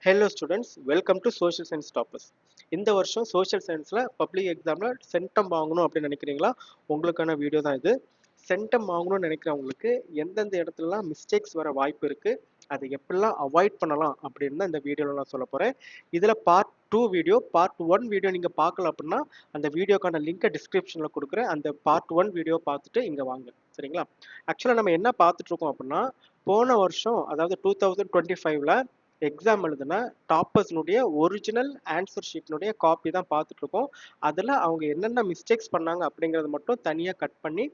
Hello students, welcome to social science toppers. இந்த வருஷம் social சயின்ஸில் பப்ளிக் எக்ஸாமில் சென்டம் வாங்கணும் அப்படின்னு நினைக்கிறீங்களா? உங்களுக்கான வீடியோ தான் இது. சென்டம் வாங்கணும்னு நினைக்கிறவங்களுக்கு எந்தெந்த இடத்துலலாம் மிஸ்டேக்ஸ் வர வாய்ப்பு இருக்குது, அதை எப்படிலாம் அவாய்ட் பண்ணலாம் அப்படின்னு தான் இந்த வீடியோவில் நான் சொல்ல போகிறேன். இதில் பார்ட் 2 வீடியோ, பார்ட் 1 வீடியோ நீங்கள் பார்க்கல அப்படின்னா அந்த வீடியோக்கான லிங்கை டிஸ்கிரிப்ஷனில் கொடுக்குறேன். அந்த பார்ட் 1 வீடியோ பார்த்துட்டு இங்கே வாங்க, சரிங்களா? ஆக்சுவலாக நம்ம என்ன பார்த்துட்ருக்கோம் அப்படின்னா, போன வருஷம் அதாவது 2025ல் எக்ஸாம் எழுதுன டாப்பர்ஸ்னுடைய ஒரிஜினல் ஆன்சர் ஷீட்னுடைய காப்பி தான் பார்த்துட்டு இருக்கோம். அதில் அவங்க என்னென்ன மிஸ்டேக்ஸ் பண்ணாங்க அப்படிங்கிறத மட்டும் தனியாக கட் பண்ணி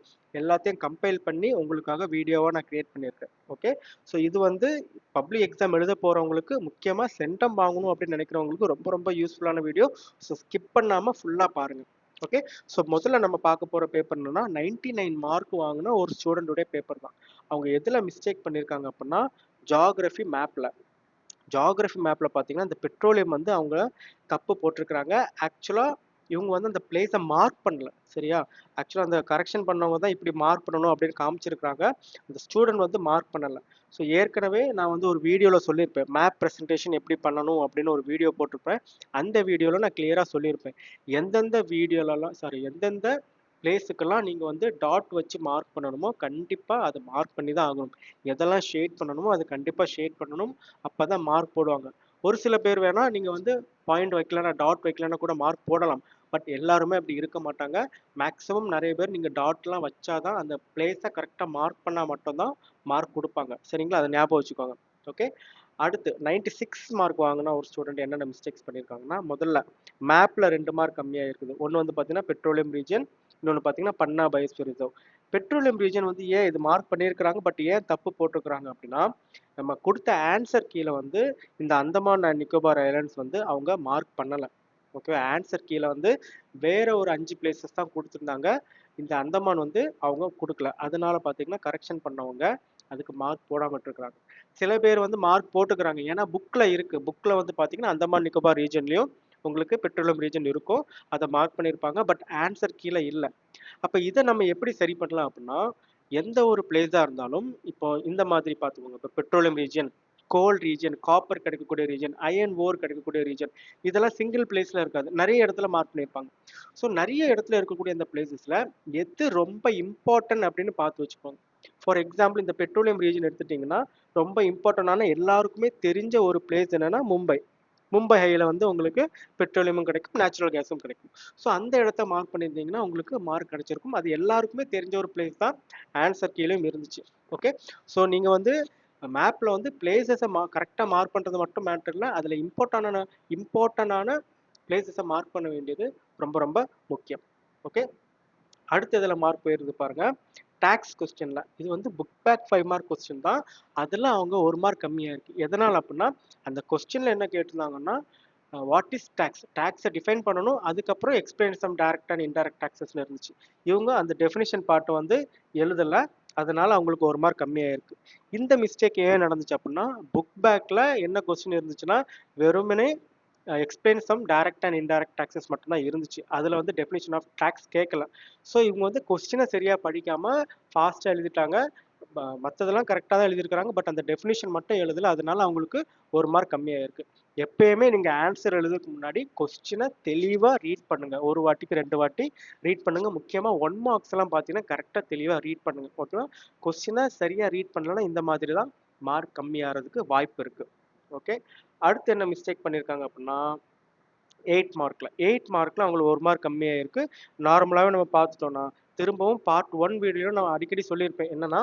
எல்லாத்தையும் கம்பைல் பண்ணி உங்களுக்காக வீடியோவாக நான் கிரியேட் பண்ணியிருக்கேன். ஓகே, ஸோ இது வந்து பப்ளிக் எக்ஸாம் எழுத போகிறவங்களுக்கு, முக்கியமாக சென்டம் வாங்கணும் அப்படின்னு நினைக்கிறவங்களுக்கு ரொம்ப ரொம்ப யூஸ்ஃபுல்லான வீடியோ. ஸோ ஸ்கிப் பண்ணாமல் ஃபுல்லாக பாருங்கள். ஓகே, ஸோ முதல்ல நம்ம பார்க்க போகிற பேப்பர் என்னன்னா 99 மார்க் வாங்கின ஒரு ஸ்டூடெண்ட்டுடைய பேப்பர் தான். அவங்க எதில் மிஸ்டேக் பண்ணியிருக்காங்க அப்படின்னா, ஜியாகிரஃபி மேப்பில் பார்த்தீங்கன்னா இந்த பெட்ரோலியம் வந்து அவங்க தப்பு போட்டிருக்கிறாங்க. ஆக்சுவலாக இவங்க வந்து அந்த பிளேஸை மார்க் பண்ணல, சரியா? ஆக்சுவலாக அந்த கரெக்ஷன் பண்ணவங்க தான் இப்படி மார்க் பண்ணணும் அப்படின்னு காமிச்சிருக்கிறாங்க. அந்த ஸ்டூடெண்ட் வந்து மார்க் பண்ணலை. ஸோ ஏற்கனவே நான் வந்து ஒரு வீடியோவில் சொல்லியிருப்பேன், மேப் ப்ரெசன்டேஷன் எப்படி பண்ணணும் அப்படின்னு ஒரு வீடியோ போட்டிருப்பேன். அந்த வீடியோவில் நான் கிளியராக சொல்லியிருப்பேன் எந்தெந்த பிளேஸுக்கெல்லாம் நீங்கள் வந்து டாட் வச்சு மார்க் பண்ணணுமோ கண்டிப்பாக அதை மார்க் பண்ணி தான் ஆகணும். எதெல்லாம் ஷேட் பண்ணணுமோ அது கண்டிப்பாக ஷேட் பண்ணணும். அப்போ தான் மார்க் போடுவாங்க. ஒரு சில பேர் வேணால் நீங்கள் வந்து பாயிண்ட் வைக்கலன்னா, டாட் வைக்கலன்னா கூட மார்க் போடலாம். பட் எல்லாருமே அப்படி இருக்க மாட்டாங்க. மேக்ஸிமம் நிறைய பேர் நீங்கள் டாட்லாம் வச்சாதான் அந்த பிளேஸை கரெக்டாக மார்க் பண்ணால் மட்டும்தான் மார்க் கொடுப்பாங்க, சரிங்களா? அதை ஞாபகம் வச்சுக்கோங்க. ஓகே, அடுத்து 96 மார்க் வாங்கினா ஒரு ஸ்டூடெண்ட் என்னென்ன மிஸ்டேக்ஸ் பண்ணியிருக்காங்கன்னா, முதல்ல மேப்பில் 2 மார்க் கம்மியாக இருக்குது. ஒன்று வந்து பார்த்தீங்கன்னா பெட்ரோலியம் ரீஜன், இன்னொன்று பார்த்தீங்கன்னா பன்னா பயோஸ்பியர் ரிசர்வ். பெட்ரோலியம் ரீஜன் வந்து ஏன் இது மார்க் பண்ணியிருக்கிறாங்க, பட் ஏன் தப்பு போட்டிருக்கிறாங்க அப்படின்னா, நம்ம கொடுத்த ஆன்சர் கீழே வந்து இந்த அந்தமான் அண்ட் நிக்கோபார் ஐலாண்ட்ஸ் வந்து அவங்க மார்க் பண்ணலை. ஓகே, ஆன்சர் கீழே வந்து வேற ஒரு 5 பிளேசஸ் தான் கொடுத்துருந்தாங்க. இந்த அந்தமான் வந்து அவங்க கொடுக்கல. அதனால பார்த்தீங்கன்னா கரெக்ஷன் பண்ணவங்க அதுக்கு மார்க் போடாமல் இருக்கிறாங்க. சில பேர் வந்து மார்க் போட்டுக்கிறாங்க, ஏன்னா புக்கில் இருக்குது. புக்கில் வந்து பார்த்தீங்கன்னா அந்தமான் நிக்கோபார் ரீஜன்லையும் உங்களுக்கு பெட்ரோலியம் ரீஜன் இருக்கும், அதை மார்க் பண்ணியிருப்பாங்க. பட் ஆன்சர் கீழே இல்லை. அப்போ இதை நம்ம எப்படி சரி பண்ணலாம் அப்படின்னா, எந்த ஒரு பிளேஸாக இருந்தாலும் இப்போ இந்த மாதிரி பார்த்துக்கோங்க. இப்போ பெட்ரோலியம் ரீஜன், கோல் ரீஜன், காப்பர் கிடைக்கக்கூடிய ரீஜன், அயன் ஓர் கிடைக்கக்கூடிய ரீஜன், இதெல்லாம் சிங்கிள் பிளேஸில் இருக்காது, நிறைய இடத்துல மார்க் பண்ணியிருப்பாங்க. ஸோ நிறைய இடத்துல இருக்கக்கூடிய இந்த பிளேசஸில் எது ரொம்ப இம்பார்ட்டன்ட் அப்படின்னு பார்த்து வச்சுக்கோங்க. ஃபார் எக்ஸாம்பிள் இந்த பெட்ரோலியம் ரீஜன் எடுத்துட்டிங்கன்னா, ரொம்ப இம்பார்ட்டண்டான எல்லாருக்குமே தெரிஞ்ச ஒரு பிளேஸ் என்னன்னா மும்பை ஹையில் வந்து உங்களுக்கு பெட்ரோலியமும் கிடைக்கும், நேச்சுரல் கேஸும் கிடைக்கும். ஸோ அந்த இடத்த மார்க் பண்ணியிருந்தீங்கன்னா உங்களுக்கு மார்க் கிடைச்சிருக்கும். அது எல்லாருக்குமே தெரிஞ்ச ஒரு பிளேஸ் தான், ஆன்சர் கீழேயும் இருந்துச்சு. ஓகே, ஸோ நீங்கள் வந்து மேப்பில் வந்து பிளேசஸை கரெக்டாக மார்க் பண்ணுறது மட்டும் மேட்டர் இல்லை, அதில் இம்பார்ட்டண்டான பிளேசஸை மார்க் பண்ண வேண்டியது ரொம்ப ரொம்ப முக்கியம். ஓகே, அடுத்து இதில் மார்க் போயிருது பாருங்க, டேக்ஸ் கொஸ்டின்ல. இது வந்து புக் பேக் 5 மார்க் கொஸ்டின் தான். அதில் அவங்க 1 மார்க் கம்மியாக இருக்குது. எதனால் அப்படின்னா, அந்த கொஸ்டினில் என்ன கேட்டிருந்தாங்கன்னா, வாட் இஸ் டேக்ஸ், டேக்ஸை டிஃபைன் பண்ணணும், அதுக்கப்புறம் explain some direct and indirect டேக்ஸஸ்னு இருந்துச்சு. இவங்க அந்த டெஃபினிஷன் பார்ட்டை வந்து எழுதலை, அதனால அவங்களுக்கு 1 மார்க் கம்மியாக இருக்குது. இந்த மிஸ்டேக் ஏன் நடந்துச்சு அப்படின்னா, புக் பேக்கில் என்ன கொஸ்டின் இருந்துச்சுன்னா, வெறுமனே explain some direct and indirect taxes மட்டும்தான் இருந்துச்சு. அதில் வந்து டெஃபினிஷன் ஆஃப் டேக்ஸ் கேட்கல. ஸோ இவங்க வந்து கொஸ்டினை சரியாக படிக்காமல் ஃபாஸ்ட்டாக எழுதிட்டாங்க. மற்றதெல்லாம் கரெக்டாக தான் எழுதியிருக்கிறாங்க, பட் அந்த டெஃபினிஷன் மட்டும் எழுதலை. அதனால அவங்களுக்கு 1 மார்க் கம்மியாக இருக்குது. எப்பயுமே நீங்கள் ஆன்சர் எழுதுறதுக்கு முன்னாடி கொஸ்டினை தெளிவாக ரீட் பண்ணுங்கள். ஒரு வாட்டிக்கு 2 வாட்டி ரீட் பண்ணுங்கள். முக்கியமாக 1 மார்க்ஸ் எல்லாம் பார்த்தீங்கன்னா கரெக்டாக தெளிவாக ரீட் பண்ணுங்கள். ஓகேவா? கொஸ்டினை சரியாக ரீட் பண்ணலன்னா இந்த மாதிரி தான் மார்க் கம்மியாகிறதுக்கு வாய்ப்பு இருக்குது. ஓகே, அடுத்து என்ன மிஸ்டேக் பண்ணியிருக்காங்க அப்படின்னா, 8 மார்க்கில் அவங்களுக்கு 1 மார்க் கம்மியாக இருக்குது. நார்மலாகவே நம்ம பார்த்துட்டோம்னா, திரும்பவும் பார்ட் 1 வீடியோ நான் அடிக்கடி சொல்லியிருப்பேன், என்னன்னா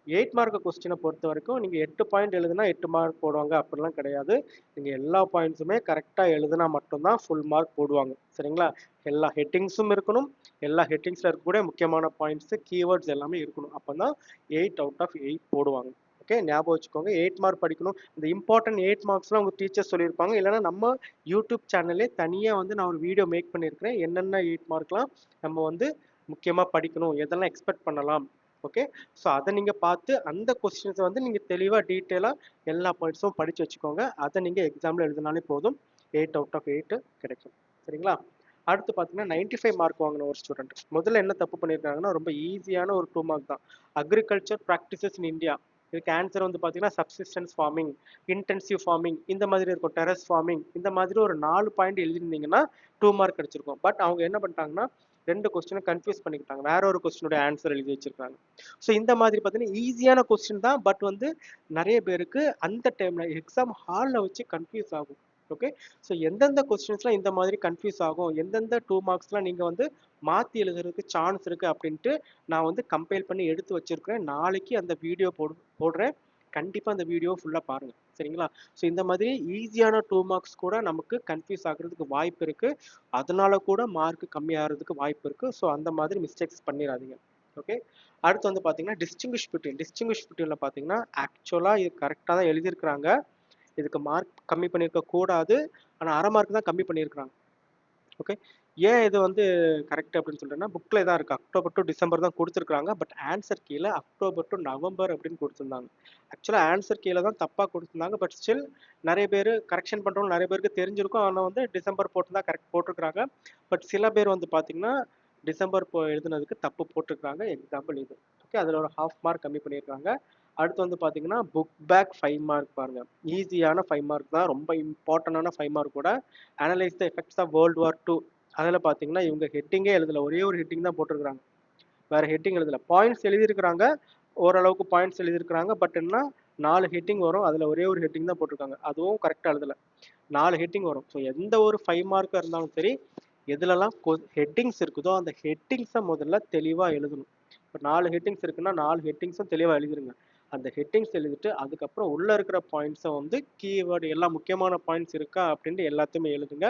8 மார்க் கொஸ்டினை பொறுத்த வரைக்கும் நீங்கள் 8 பாயிண்ட் எழுதுனா 8 மார்க் போடுவாங்க அப்படிலாம் கிடையாது. நீங்கள் எல்லா பாயிண்ட்ஸுமே கரெக்டாக எழுதுனா மட்டும்தான் ஃபுல் மார்க் போடுவாங்க, சரிங்களா? எல்லா ஹெட்டிங்ஸும் இருக்கணும், எல்லா ஹெட்டிங்ஸில் இருக்கக்கூடிய முக்கியமான பாயிண்ட்ஸு, கீவேர்ட்ஸ் எல்லாமே இருக்கணும். அப்போ தான் 8 அவுட் ஆஃப் 8 போடுவாங்க. ஓகே, ஞாபகம் வச்சுக்கோங்க. 8 மார்க் படிக்கணும். இந்த இம்பார்ட்டன்ட் 8 மார்க்ஸ்லாம் உங்கள் டீச்சர்ஸ் சொல்லியிருப்பாங்க. இல்லைனா நம்ம யூடியூப் சேனல்லே தனியாக வந்து நான் ஒரு வீடியோ மேக் பண்ணியிருக்கிறேன், என்னென்ன 8 மார்க்லாம் நம்ம வந்து முக்கியமாக படிக்கணும், எதெல்லாம் எக்ஸ்பெக்ட் பண்ணலாம். ஓகே, ஸோ அதை நீங்கள் பார்த்து அந்த கொஸ்டின்ஸை வந்து நீங்கள் தெளிவாக டீட்டெயிலாக எல்லா பாயிண்ட்ஸும் படித்து வச்சுக்கோங்க. அதை நீங்கள் எக்ஸாமில் எழுதினாலே போதும், 8 அவுட் ஆஃப் 8 கிடைக்கும், சரிங்களா? அடுத்து பார்த்தீங்கன்னா 95 மார்க் வாங்கின ஒரு ஸ்டூடெண்ட் முதல்ல என்ன தப்பு பண்ணியிருக்காங்கன்னா, ரொம்ப ஈஸியான ஒரு 2 மார்க் தான். அக்ரிகல்ச்சர் ப்ராக்டிசஸ் இன் இந்தியா, இதுக்கு ஆன்சர் வந்து பார்த்தீங்கன்னா சப்சிஸ்டன்ஸ் ஃபார்மிங், இன்டென்சிவ் ஃபார்மிங் இந்த மாதிரி இருக்கும், டெரஸ் ஃபார்மிங் இந்த மாதிரி ஒரு 4 பாயிண்ட் எழுதியிருந்தீங்கன்னா 2 மார்க் கிடைச்சிருக்கும். பட் அவங்க என்ன பண்ணிட்டாங்கன்னா 2 கொஸ்டினை கன்ஃபியூஸ் பண்ணிக்கிட்டாங்க, வேற ஒரு கொஸ்டினோட ஆன்சர் எழுதி வச்சிருக்காங்க. ஸோ இந்த மாதிரி பார்த்தீங்கன்னா ஈஸியான கொஸ்டின் தான், பட் வந்து நிறைய பேருக்கு அந்த டைம்ல எக்ஸாம் ஹாலில் வச்சு கன்ஃபியூஸ் ஆகும். ஓகே, ஸோ எந்தெந்த கொஸ்டின்ஸ்லாம் இந்த மாதிரி கன்ஃபியூஸ் ஆகும், எந்தெந்த 2 மார்க்ஸ்லாம் நீங்கள் வந்து மாற்றி எழுதுறதுக்கு சான்ஸ் இருக்குது அப்படின்ட்டு நான் வந்து கம்பைல் பண்ணி எடுத்து வச்சிருக்கிறேன். நாளைக்கு அந்த வீடியோ போடுறேன். கண்டிப்பாக அந்த வீடியோ ஃபுல்லாக பாருங்கள், சரிங்களா? ஸோ இந்த மாதிரி ஈஸியான 2 மார்க்ஸ் கூட நமக்கு கன்ஃபியூஸ் ஆகிறதுக்கு வாய்ப்பு இருக்குது, அதனால கூட மார்க் கம்மியாகிறதுக்கு வாய்ப்பு இருக்குது. ஸோ அந்த மாதிரி மிஸ்டேக்ஸ் பண்ணிடாதீங்க. ஓகே, அடுத்து வந்து பார்த்தீங்கன்னா டிஸ்டிங்விஷ் பிட்வீனில் பார்த்தீங்கன்னா ஆக்சுவலாக இது கரெக்டாக தான் எழுதியிருக்கிறாங்க. இதுக்கு மார்க் கம்மி பண்ணியிருக்க கூடாது, ஆனால் அரை மார்க் தான் கம்மி பண்ணியிருக்கிறாங்க. ஓகே, ஏன் இது வந்து கரெக்ட் அப்படின்னு சொல்றேன்னா புக்கில் தான் இருக்குது, அக்டோபர் டு டிசம்பர் தான் கொடுத்துருக்காங்க. பட் ஆன்சர் கீழே அக்டோபர் டு நவம்பர் அப்படின்னு கொடுத்துருந்தாங்க. ஆக்சுவலாக ஆன்சர் கீழே தான் தப்பாக கொடுத்துருந்தாங்க. பட் ஸ்டில் நிறைய பேர் கரெக்ஷன் பண்ணுறவங்க நிறைய பேருக்கு தெரிஞ்சிருக்கும், ஆனால் வந்து டிசம்பர் போட்டு தான் கரெக்ட் போட்டிருக்கிறாங்க. பட் சில பேர் வந்து பார்த்தீங்கன்னா டிசம்பர் எழுதுனதுக்கு தப்பு போட்டிருக்காங்க. எக்ஸாம்பிள் இது. ஓகே, அதில் ஒரு ½ மார்க் கம்மி பண்ணியிருக்காங்க. அடுத்து வந்து பார்த்தீங்கன்னா புக் பேக் 5 மார்க் பாருங்க, ஈஸியான 5 மார்க் தான், ரொம்ப இம்பார்ட்டண்டான 5 மார்க் கூட. Analyse the effects of world war 2 அதில் பார்த்தீங்கன்னா இவங்க ஹெட்டிங்கே எழுதல, ஒரே ஒரு ஹெட்டிங் தான் போட்டிருக்காங்க, வேற ஹெட்டிங் எழுதல. பாயிண்ட்ஸ் எழுதியிருக்கிறாங்க, ஓரளவுக்கு பாயிண்ட்ஸ் எழுதியிருக்கிறாங்க. பட் என்ன 4 ஹெட்டிங் வரும், அதில் ஒரே ஒரு ஹெட்டிங் தான் போட்டிருக்காங்க, அதுவும் கரெக்டாக எழுதல. 4 ஹெட்டிங் வரும். ஸோ எந்த ஒரு 5 மார்க்காக இருந்தாலும் சரி, எதுலலாம் ஹெட்டிங்ஸ் இருக்குதோ அந்த ஹெட்டிங்ஸை முதல்ல தெளிவாக எழுதணும். இப்போ 4 ஹெட்டிங்ஸ் இருக்குன்னா 4 ஹெட்டிங்ஸும் தெளிவாக எழுதிருங்க. அந்த ஹெட்டிங்ஸ் எழுதிட்டு அதுக்கப்புறம் உள்ள இருக்கிற பாயிண்ட்ஸை வந்து கீவேர்டு எல்லாம் முக்கியமான பாயிண்ட்ஸ் இருக்கா அப்படின்ட்டு எல்லாத்தையுமே எழுதுங்க.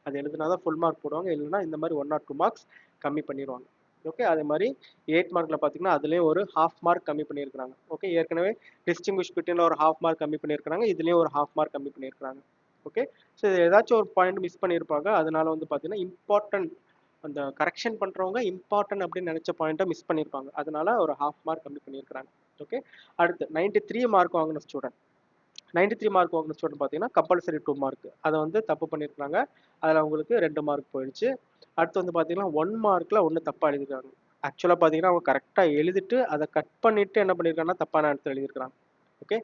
அது எழுதுனா தான் ஃபுல் மார்க் போடுவாங்க, இல்லைன்னா இந்த மாதிரி 1 or 2 மார்க்ஸ் கம்மி பண்ணிடுவாங்க. ஓகே, அதே மாதிரி 8 மார்க்கில் பார்த்தீங்கன்னா அதுலேயும் ஒரு ½ மார்க் கம்மி பண்ணியிருக்கிறாங்க. ஓகே, ஏற்கனவே டிஸ்டிங்விஷ் பிட்வீனில் ஒரு ½ மார்க் கம்மி பண்ணியிருக்கிறாங்க, இதுலேயும் ஒரு ½ மார்க் கம்மி பண்ணியிருக்கிறாங்க. ஓகே, ஸோ ஏதாச்சும் ஒரு பாயிண்ட் மிஸ் பண்ணியிருப்பாங்க, அதனால வந்து பார்த்தீங்கன்னா இம்பார்ட்டன்ட் அந்த கரெக்ஷன் பண்ணுறவங்க இம்பார்ட்டன்ட் அப்படின்னு நினச்ச பாயிண்ட்டை மிஸ் பண்ணியிருப்பாங்க, அதனால ஒரு ½ மார்க் கம்மி பண்ணியிருக்கிறாங்க. ஓகே, அடுத்து 93 மார்க் வாங்கின ஸ்டூடெண்ட் 93 மார்க் வாங்கின ஸ்டூடெண்ட் பார்த்தீங்கன்னா கம்பல்சரி 2 மார்க் அதை வந்து தப்பு பண்ணியிருக்காங்க, அதில் அவங்களுக்கு 2 மார்க் போயிடுச்சு. அடுத்து வந்து பார்த்தீங்கன்னா 1 மார்க்கில் ஒன்று தப்பாக எழுதிருக்காங்க. ஆக்சுவலாக பார்த்தீங்கன்னா அவங்க கரெக்டாக எழுதிட்டு அதை கட் பண்ணிட்டு என்ன பண்ணியிருக்காங்கன்னா தப்பான ஆன்சர் எழுதியிருக்கிறாங்க. ஓகே,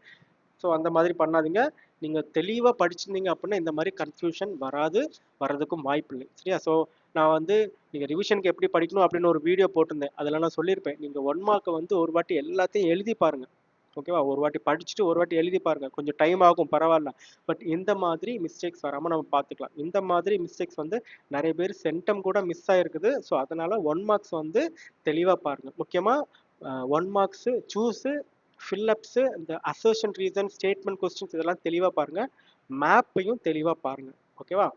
ஸோ அந்த மாதிரி பண்ணாதீங்க. நீங்கள் தெளிவாக படிச்சிருந்தீங்க அப்படின்னா இந்த மாதிரி கன்ஃபியூஷன் வராது, வர்றதுக்கும் வாய்ப்பு இல்லை. சரியா? ஸோ நான் வந்து நீங்கள் ரிவிஷனுக்கு எப்படி படிக்கணும் அப்படின்னு ஒரு வீடியோ போட்டிருந்தேன், அதில் நான் சொல்லியிருப்பேன், நீங்கள் 1 மார்க்கை வந்து ஒரு வாட்டி எல்லாத்தையும் எழுதி பாருங்கள். ஓகேவா? ஒரு வாட்டி படிச்சுட்டு ஒரு வாட்டி எழுதி பாருங்க, கொஞ்சம் டைம் ஆகும் பரவாயில்ல. பட் இந்த மாதிரி மிஸ்டேக்ஸ் வராமல் நம்ம பார்த்துக்கலாம். இந்த மாதிரி மிஸ்டேக்ஸ் வந்து நிறைய பேர் சென்டம் கூட மிஸ் ஆயிருக்குது. ஸோ அதனால 1 மார்க்ஸ் வந்து தெளிவாக பாருங்க. முக்கியமாக 1 மார்க்ஸு சூஸு, ஃபில்லப்ஸு, இந்த அசர்ஷன் ரீசன், ஸ்டேட்மெண்ட் கொஸ்டின்ஸ் இதெல்லாம் தெளிவாக பாருங்க. மேப்பையும் தெளிவாக பாருங்க. ஓகேவா?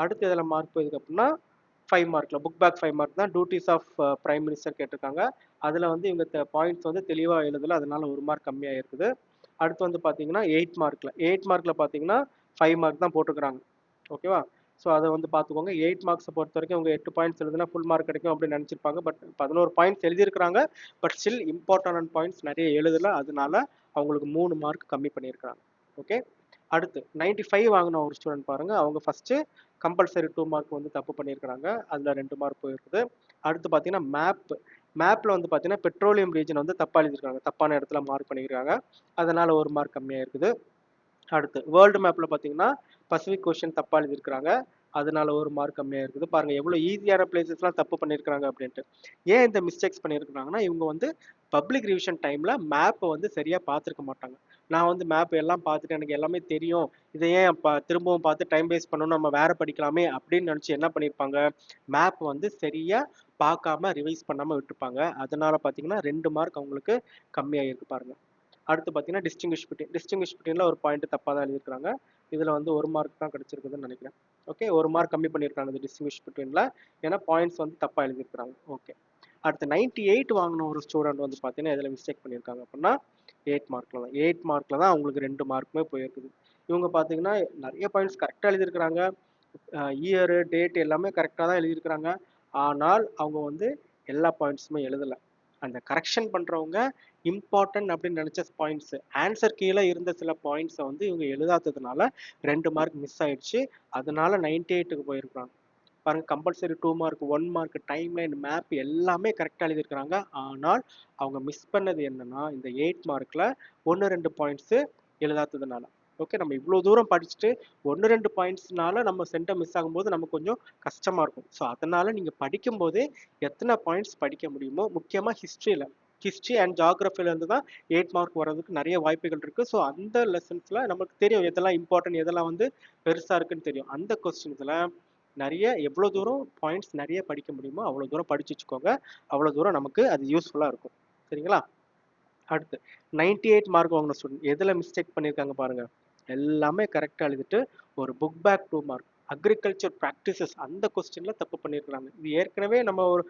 அடுத்து இதில் மார்க் போயிருக்கு அப்படின்னா 5 மார்க்கில் புக் பேக் 5 மார்க் தான், டியூட்டிஸ் ஆஃப் பிரைம் மினிஸ்டர் கேட்டிருக்காங்க. அதில் வந்து இவங்க பாயிண்ட்ஸ் வந்து தெளிவாக எழுதல, அதனால 1 மார்க் கம்மியாக இருக்குது. அடுத்து வந்து பார்த்தீங்கன்னா 8 மார்க்கில் பார்த்தீங்கன்னா 5 மார்க் தான் போட்டுக்கிறாங்க. ஓகேவா? ஸோ அதை வந்து பார்த்துக்கோங்க. 8 மார்க்ஸை பொறுத்த வரைக்கும் அவங்க 8 பாயிண்ட்ஸ் எழுதுனா ஃபுல் மார்க் கிடைக்கும் அப்படின்னு நினச்சிருப்பாங்க. பட் 11 பாயிண்ட்ஸ் எழுதியிருக்கிறாங்க. பட் ஸ்டில் இம்பார்ட்டன்ட் பாயிண்ட்ஸ் நிறைய எழுதலை, அதனால அவங்களுக்கு 3 மார்க் கம்மி பண்ணியிருக்கிறாங்க. ஓகே, அடுத்து 95 வாங்கின ஒரு ஸ்டூடெண்ட் பாருங்க, அவங்க ஃபர்ஸ்ட் கம்பல்சரி 2 மார்க் வந்து தப்பு பண்ணியிருக்கிறாங்க, அதுல 2 மார்க் போயிருக்குது. அடுத்து பார்த்தீங்கன்னா மேப்ல வந்து பார்த்தீங்கன்னா பெட்ரோலியம் ரீஜன் வந்து தப்பா எழுதியிருக்காங்க, தப்பான இடத்துல மார்க் பண்ணியிருக்காங்க, அதனால 1 மார்க் கம்மியாக இருக்குது. அடுத்து வேர்ல்டு மேப்ல பார்த்தீங்கன்னா பசிபிக் கொஸ்டின் தப்பா எழுதியிருக்கிறாங்க, அதனால 1 மார்க் கம்மியாக இருக்குது. பாருங்க எவ்வளோ ஈஸியான பிளேசஸ்லாம் தப்பு பண்ணியிருக்காங்க அப்படின்ட்டு. ஏன் இந்த மிஸ்டேக்ஸ் பண்ணியிருக்காங்கன்னா இவங்க வந்து பப்ளிக் ரிவிஷன் டைம்ல மேப்பை வந்து சரியா பார்த்துருக்க மாட்டாங்க. நான் வந்து மேப் எல்லாம் பார்த்துட்டு எனக்கு எல்லாமே தெரியும், இதை ஏன் திரும்பவும் பார்த்து டைம் வேஸ்ட் பண்ணணும், நம்ம வேற படிக்கலாமே அப்படின்னு நினச்சி என்ன பண்ணியிருப்பாங்க, மேப் வந்து சரியா பார்க்காம ரிவைஸ் பண்ணாம விட்டுருப்பாங்க. அதனால பார்த்தீங்கன்னா 2 மார்க் அவங்களுக்கு கம்மியாயிருக்கு பாருங்க. அடுத்து பார்த்தீங்கன்னா டிஸ்டிங்விஷ் பிட்வீனில் ஒரு பாயிண்ட் தப்பாக தான் எழுதியிருக்காங்க, இதில் வந்து 1 மார்க் தான் கிடைச்சிருக்குதுன்னு நினைக்கிறேன். ஓகே, 1 மார்க் கம்மி பண்ணியிருக்காங்க இந்த டிஸ்டிங்விஷ் பிட்வீனில், ஏன்னா பாயிண்ட்ஸ் வந்து தப்பாக எழுதியிருக்காங்க. ஓகே, அடுத்து 98 வாங்கின ஒரு ஸ்டூடெண்ட் வந்து பார்த்தீங்கன்னா இதில் மிஸ்டேக் பண்ணியிருக்காங்க அப்படின்னா 8 மார்க்கில் தான் அவங்களுக்கு 2 மார்க்குமே போயிருக்குது. இவங்க பார்த்தீங்கன்னா நிறைய பாயிண்ட்ஸ் கரெக்டாக எழுதியிருக்கிறாங்க, இயரு டேட் எல்லாமே கரெக்டாக தான் எழுதியிருக்கிறாங்க. ஆனால் அவங்க வந்து எல்லா பாயிண்ட்ஸுமே எழுதலை. அந்த கரெக்ஷன் பண்ணுறவங்க இம்பார்ட்டன்ட் அப்படின்னு நினச்ச பாயிண்ட்ஸ் ஆன்சர் கீழே இருந்த சில பாயிண்ட்ஸை வந்து இவங்க எழுதாததுனால 2 மார்க் மிஸ் ஆயிடுச்சு, அதனால 98க்கு போயிருக்காங்க. பாருங்க compulsory 2 mark, 1 mark, time line, map எல்லாமே கரெக்டாக எழுதியிருக்கிறாங்க. ஆனால் அவங்க மிஸ் பண்ணது என்னன்னா இந்த 8 மார்க்ல 1-2 பாயிண்ட்ஸ் எழுதாததுனால. ஓகே, நம்ம இவ்வளோ தூரம் படிச்சுட்டு 1-2 பாயிண்ட்ஸ்னால நம்ம சென்டம் மிஸ் ஆகும்போது நமக்கு கொஞ்சம் கஷ்டமா இருக்கும். ஸோ அதனால நீங்க படிக்கும்போதே எத்தனை பாயிண்ட்ஸ் படிக்க முடியுமோ, முக்கியமா ஹிஸ்ட்ரி அண்ட் ஜியோகிராஃபில இருந்து தான் 8 மார்க் வர்றதுக்கு நிறைய வாய்ப்புகள் இருக்கு. ஸோ அந்த லெசன்ஸ்ல நமக்கு தெரியும் எதெல்லாம் இம்பார்ட்டன்ட், எதெல்லாம் வந்து பெருசா இருக்குன்னு தெரியும். அந்த கொஸ்டின்ஸ்ல நிறைய எவ்வளவு தூரம் பாயிண்ட்ஸ் நிறைய படிக்க முடியுமோ அவ்வளவு தூரம் படிச்சு வச்சுக்கோங்க. அவ்வளவு தூரம் நமக்கு அது யூஸ்ஃபுல்லா இருக்கும். சரிங்களா? அடுத்து 98 மார்க் வாங்கின ஸ்டூடெண்ட் எதுல மிஸ்டேக் பண்ணியிருக்காங்க பாருங்க. எல்லாமே கரெக்டா எழுதிட்டு ஒரு book back 2 mark, agriculture practices அந்த கொஸ்டின்ல தப்பு பண்ணியிருக்காங்க. இது ஏற்கனவே நம்ம ஒரு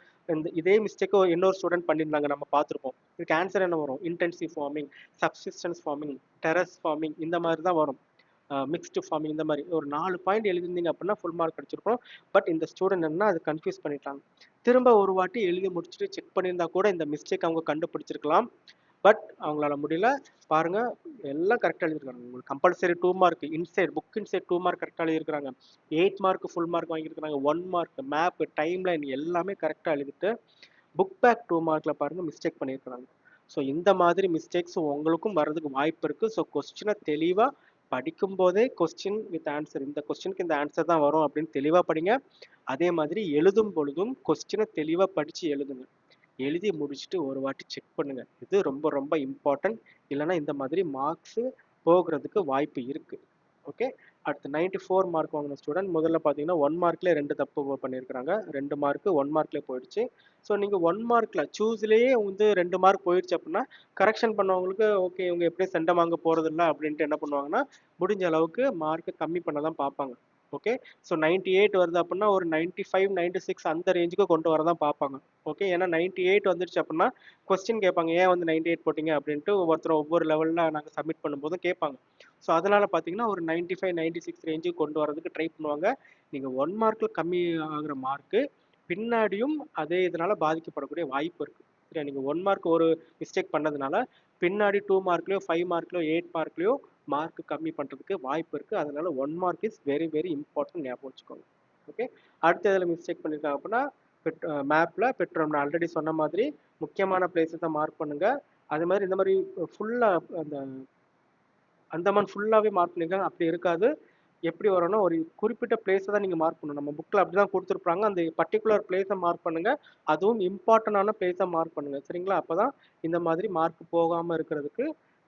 இதே மிஸ்டேக் இன்னொரு ஸ்டூடெண்ட் பண்ணியிருந்தாங்க, நம்ம பார்த்துருப்போம். இதுக்கு ஆன்சர் என்ன வரும்? Intensive farming, subsistence farming, terrace farming இந்த மாதிரி தான் வரும். மிக்ஸ்டு ஃபார்மிங் இந்த மாதிரி ஒரு 4 பாயிண்ட் எழுதிருந்தீங்க அப்படின்னா ஃபுல் மார்க் கிடைச்சிருக்கும். பட் இந்த ஸ்டூடெண்ட் என்ன அது கன்ஃபியூஸ் பண்ணிட்டாங்க. திரும்ப ஒரு வாட்டி எழுதி முடிச்சுட்டு செக் பண்ணியிருந்தா கூட இந்த மிஸ்டேக் அவங்க கண்டுபிடிச்சிருக்கலாம். பட் அவங்களால முடியல. பாருங்க எல்லாம் கரெக்டாக எழுதியிருக்காங்க. உங்களுக்கு compulsory 2 mark, inside book inside 2 mark கரெக்டாக எழுதியிருக்காங்க. 8 மார்க் ஃபுல் மார்க் வாங்கியிருக்காங்க. 1 மார்க், மேப், டைம் லைன் எல்லாமே கரெக்டாக எழுதிட்டு புக் பேக் 2 மார்க்ல பாருங்க மிஸ்டேக் பண்ணியிருக்காங்க. ஸோ இந்த மாதிரி மிஸ்டேக்ஸ் உங்களுக்கும் வர்றதுக்கு வாய்ப்பு இருக்கு. ஸோ கொஸ்டினை தெளிவாக படிக்கும் போதே கொஸ்டின் வித் ஆன்சர், இந்த கொஸ்டினுக்கு இந்த ஆன்சர் தான் வரும் அப்படின்னு தெளிவாக படிங்க. அதே மாதிரி எழுதும் பொழுதும் கொஸ்டினை தெளிவாக படிச்சு எழுதுங்க. எழுதி முடிச்சுட்டு ஒரு வாட்டி செக் பண்ணுங்க. இது ரொம்ப ரொம்ப இம்பார்ட்டன்ட். இல்லைன்னா இந்த மாதிரி மார்க்ஸ் போகிறதுக்கு வாய்ப்பு இருக்கு. ஓகே, அடுத்து 94 மார்க் வாங்கின ஸ்டூடெண்ட் முதல்ல பார்த்தீங்கன்னா 1 மார்க்ல 2 தப்பு பண்ணியிருக்காங்க. 2 மார்க் 1 மார்க்ல போயிடுச்சு. ஸோ நீங்கள் 1 மார்க்ல சூஸ்லேயே வந்து 2 மார்க் போயிடுச்சு அப்படின்னா கரெக்ஷன் பண்ணவங்களுக்கு ஓகே இவங்க எப்படியும் சென்டம் வாங்க போறது இல்லை அப்படின்ட்டு என்ன பண்ணுவாங்கன்னா முடிஞ்ச அளவுக்கு மார்க் கம்மி பண்ண தான் பார்ப்பாங்க. ஓகே, ஸோ 98 வருது அப்படின்னா ஒரு 95, 96 அந்த ரேஞ்சுக்கு கொண்டு வர தான் பார்ப்பாங்க. ஓகே, ஏன்னா 98 வந்துருச்சு அப்படின்னா கொஸ்டின் கேட்பாங்க, ஏன் வந்து 98 போட்டீங்க அப்படின்ட்டு ஒவ்வொருத்தரும் ஒவ்வொரு லெவலில் நாங்கள் சப்மிட் பண்ணும்போதும் கேட்பாங்க. ஸோ அதனால பார்த்தீங்கன்னா ஒரு 95, 96 ரேஞ்சுக்கு கொண்டு வரதுக்கு ட்ரை பண்ணுவாங்க. நீங்கள் 1 மார்க்கில் கம்மி ஆகுற மார்க்கு பின்னாடியும் அதே இதனால பாதிக்கப்படக்கூடிய வாய்ப்பு இருக்கு. சரியா? நீங்கள் 1 மார்க் ஒரு மிஸ்டேக் பண்ணதுனால பின்னாடி 2 மார்க்லயோ 5 மார்க்லயோ 8 மார்க்லயோ மார்க் கம்மி பண்றதுக்கு வாய்ப்பு இருக்கு. அதனால 1 mark is very very important, ஞாபகம் வச்சுக்கோங்க. ஓகே, அடுத்து எதில் மிஸ்டேக் பண்ணியிருக்காங்க அப்படின்னா மேப்ல பெட்ரோல் நான் ஆல்ரெடி சொன்ன மாதிரி முக்கியமான பிளேஸஸை மார்க் பண்ணுங்க. அதே மாதிரி இந்த மாதிரி ஃபுல்லா அந்த அந்தமான் ஃபுல்லாவே மார்க் பண்ணிருக்காங்க. அப்படி இருக்காது. எப்படி வரும்னா ஒரு குறிப்பிட்ட பிளேஸை தான் நீங்க மார்க் பண்ணணும். நம்ம புக்ல அப்படிதான் கொடுத்துருப்பாங்க. அந்த பர்டிகுலர் பிளேஸை மார்க் பண்ணுங்க. அதுவும் இம்பார்ட்டன்டான பிளேஸை மார்க் பண்ணுங்க. சரிங்களா? அப்பதான் இந்த மாதிரி மார்க் போகாம இருக்கிறதுக்கு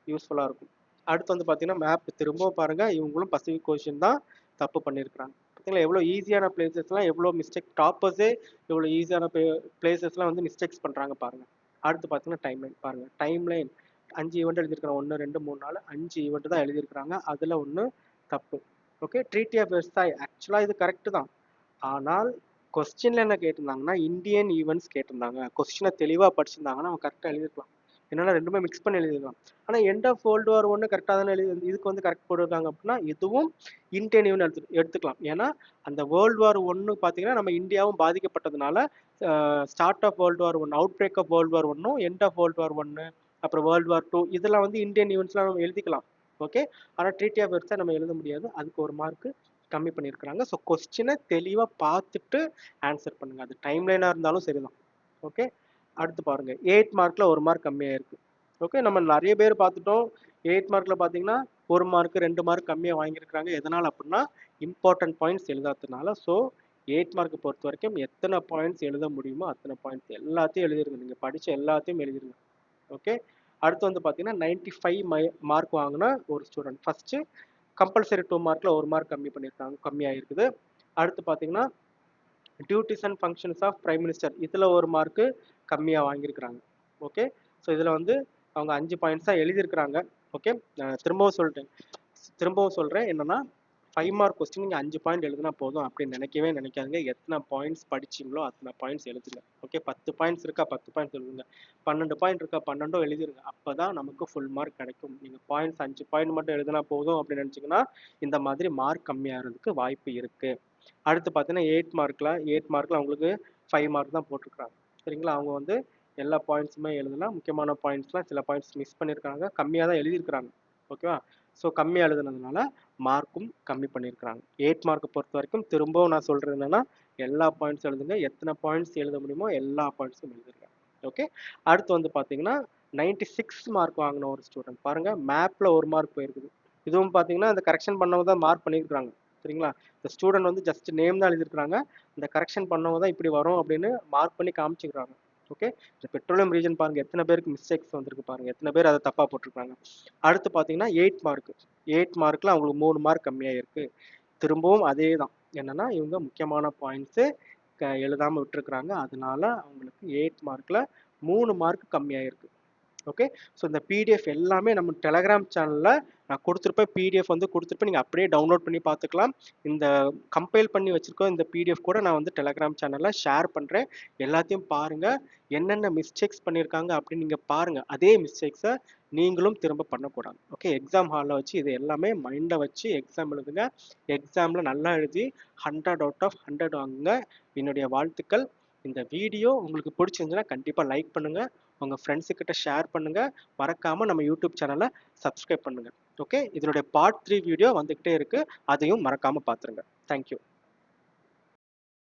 யூஸ்ஃபுல்லா இருக்கும். அடுத்து வந்து பாத்தீங்கன்னா மேப் திரும்பவும் பாருங்க. இவங்களும் பசிபிக் கொஸ்டின் தான் தப்பு பண்ணியிருக்கிறாங்க. பார்த்தீங்களா எவ்வளோ ஈஸியான பிளேசஸ்லாம் எவ்வளோ மிஸ்டேக், டாப்பர்ஸே எவ்வளோ ஈஸியான பிளேசஸ்லாம் வந்து மிஸ்டேக்ஸ் பண்றாங்க பாருங்க. அடுத்து பார்த்தீங்கன்னா டைம் லைன் பாருங்க. டைம் லைன் 5 ஈவெண்ட் எழுதியிருக்கிறாங்க. 1, 2, 3, 4 5 ஈவெண்ட் தான் எழுதியிருக்கிறாங்க. அதுல ஒன்று தப்பு. ஓகே, ட்ரீட்டி ஆஃப் வெர்சாய் ஆக்சுவலா இது கரெக்ட் தான். ஆனால் கொஸ்டின்ல என்ன கேட்டிருந்தாங்கன்னா இந்தியன் ஈவெண்ட்ஸ் கேட்டிருந்தாங்க. கொஸ்டினை தெளிவா படிச்சிருந்தாங்கன்னா அவங்க கரெக்டாக எழுதிருக்கலாம். என்னன்னா ரெண்டுமே மிக்ஸ் பண்ணி எழுதிருக்கலாம். ஆனா எண்ட் ஆஃப் வேர்ல்டு வார் 1 கரெக்டாக தானே இதுக்கு வந்து கரெக்ட் போட்டிருக்காங்க அப்படின்னா இதுவும் இந்தியன் ஈவெண்ட் எடுத்துக்கலாம். ஏன்னா அந்த வேர்ல்டு வார் 1 பார்த்தீங்கன்னா நம்ம இந்தியாவும் பாதிக்கப்பட்டதுனால start of world war 1, outbreak of world war 1, end of world war 1, அப்புறம் வேர்ல்டு வார் 2 இதெல்லாம் வந்து இந்தியன் ஈவெண்ட்ஸ்லாம் நம்ம எழுதிக்கலாம். ஓகே, ஆனால் ட்ரீட்டி ஆஃப் வெர்சாய் நம்ம எழுத முடியாது. அதுக்கு ஒரு மார்க் கம்மி பண்ணியிருக்கிறாங்க. ஸோ கொஸ்டினை தெளிவாக பார்த்துட்டு ஆன்சர் பண்ணுங்க. அது டைம் லைனாக இருந்தாலும் சரிதான். ஓகே, அடுத்து பாருங்க 8 மார்க்ல 1 மார்க் கம்மியாக இருக்கு. ஓகே, நம்ம நிறைய பேர் பார்த்துட்டோம். 8 மார்க்ல பார்த்தீங்கன்னா 1 மார்க் 2 மார்க் கம்மியாக வாங்கியிருக்கிறாங்க. எதனால் அப்படின்னா இம்பார்ட்டன்ட் பாயிண்ட்ஸ் எழுதாததுனால. ஸோ 8 மார்க் பொறுத்த வரைக்கும் எத்தனை பாயிண்ட்ஸ் எழுத முடியுமோ அத்தனை பாயிண்ட்ஸ் எல்லாத்தையும் எழுதிருங்க. நீங்கள் படித்த எல்லாத்தையும் எழுதிருங்க. ஓகே, அடுத்து வந்து பார்த்தீங்கன்னா 95 மார்க் வாங்கின ஒரு ஸ்டூடெண்ட் ஃபர்ஸ்ட் கம்பல்சரி 2 மார்க்ல 1 மார்க் கம்மி பண்ணியிருக்காங்க, கம்மியாயிருக்குது. அடுத்து பார்த்தீங்கன்னா duties and functions of prime minister இதில் ஒரு மார்க்கு கம்மியாக வாங்கியிருக்கிறாங்க. ஓகே, ஸோ இதில் வந்து அவங்க 5 பாயிண்ட்ஸாக எழுதியிருக்கிறாங்க. ஓகே, திரும்பவும் சொல்கிறேன் என்னன்னா 5 மார்க் கொஸ்டின் நீங்கள் 5 பாயிண்ட் எழுதுனா போதும் அப்படின்னு நினைக்கவே நினைக்காதுங்க. எத்தனை பாயிண்ட்ஸ் படிச்சிங்களோ அத்தனை பாயிண்ட்ஸ் எழுதுங்க. ஓகே, 10 பாயிண்ட்ஸ் இருக்கா 10 பாயிண்ட்ஸ் எழுதுங்க. 12 பாயிண்ட் இருக்கா 12 எழுதிருங்க. அப்போ தான் நமக்கு ஃபுல் மார்க் கிடைக்கும். நீங்கள் பாயிண்ட்ஸ் 5 பாயிண்ட் மட்டும் எழுதுனா போதும் அப்படின்னு நினச்சிங்கன்னா இந்த மாதிரி மார்க் கம்மியாகிறதுக்கு வாய்ப்பு இருக்குது. அடுத்து பார்த்தீங்கன்னா 8 மார்க்கில் அவங்களுக்கு 5 மார்க் தான் போட்டிருக்கிறாங்க. சரிங்களா? அவங்க வந்து எல்லா பாயிண்ட்ஸுமே எழுதலாம். முக்கியமான பாயிண்ட்ஸ்லாம் சில பாயிண்ட்ஸ் மிஸ் பண்ணியிருக்காங்க. கம்மியாக தான் எழுதியிருக்கிறாங்க. ஓகேவா? ஸோ கம்மியாக எழுதுனதுனால மார்க்கும் கம்மி பண்ணியிருக்கிறாங்க. 8 மார்க்கை பொறுத்த வரைக்கும் திரும்பவும் நான் சொல்கிறது என்னன்னா, எல்லா பாயிண்ட்ஸ் எழுதுங்க. எத்தனை பாயிண்ட்ஸ் எழுத முடியுமோ எல்லா பாயிண்ட்ஸும் எழுதுங்க. ஓகே. அடுத்து வந்து பார்த்தீங்கன்னா 96 மார்க் வாங்கின ஒரு ஸ்டூடெண்ட் பாருங்க, மேப்பில் 1 மார்க் போயிருக்குது. இதுவும் பார்த்தீங்கன்னா அந்த கரெக்ஷன் பண்ணவங்க தான் மார்க் பண்ணியிருக்காங்க. சரிங்களா? இந்த ஸ்டூடெண்ட் வந்து ஜஸ்ட் நேம் தான் எழுதியிருக்கிறாங்க. இந்த கரெக்ஷன் பண்ணவங்க தான் இப்படி வரும் அப்படின்னு மார்க் பண்ணி காமிச்சிக்கிறாங்க. ஓகே. இந்த பெட்ரோலியம் ரீஜன் பாருங்க, எத்தனை பேருக்கு மிஸ்டேக்ஸ் வந்திருக்கு பாருங்க, எத்தனை பேர் அதை தப்பா போட்டிருக்காங்க. அடுத்து பார்த்தீங்கன்னா 8 மார்க்ல அவங்களுக்கு 3 மார்க் கம்மியாக இருக்கு. திரும்பவும் அதே தான், என்னன்னா இவங்க முக்கியமான பாயிண்ட்ஸு எழுதாம விட்டுருக்குறாங்க. அதனால அவங்களுக்கு 8 மார்க்ல 3 மார்க் கம்மியாயிருக்கு. ஓகே. ஸோ இந்த பிடிஎஃப் எல்லாமே நம்ம டெலகிராம் சேனலில் நான் கொடுத்துருப்பேன். பிடிஎஃப் வந்து கொடுத்துருப்பேன். நீங்கள் அப்படியே டவுன்லோட் பண்ணி பார்த்துக்கலாம். இந்த கம்பைல் பண்ணி வச்சுருக்கோம் இந்த பிடிஎஃப் கூட நான் வந்து டெலகிராம் சேனலில் ஷேர் பண்ணுறேன். எல்லாத்தையும் பாருங்கள். என்னென்ன மிஸ்டேக்ஸ் பண்ணியிருக்காங்க அப்படின்னு நீங்கள் பாருங்கள். அதே மிஸ்டேக்ஸை நீங்களும் திரும்ப பண்ணக்கூடாது. ஓகே. எக்ஸாம் ஹாலில் வச்சு இது எல்லாமே மைண்டில் வச்சு எக்ஸாம் எழுதுங்க. எக்ஸாமில் நல்லா எழுதி 100 அவுட் ஆஃப் 100 வாங்குங்க. என்னுடைய வாழ்த்துக்கள். இந்த வீடியோ உங்களுக்கு பிடிச்சிருந்துச்சுன்னா கண்டிப்பாக லைக் பண்ணுங்கள். உங்கள் ஃப்ரெண்ட்ஸுக்கிட்ட ஷேர் பண்ணுங்கள். மறக்காமல் நம்ம யூடியூப் சேனலை சப்ஸ்கிரைப் பண்ணுங்கள். ஓகே. இதனுடைய பார்ட் 3 வீடியோ வந்துக்கிட்டே இருக்குது. அதையும் மறக்காமல் பார்த்துருங்க. தேங்க்யூ.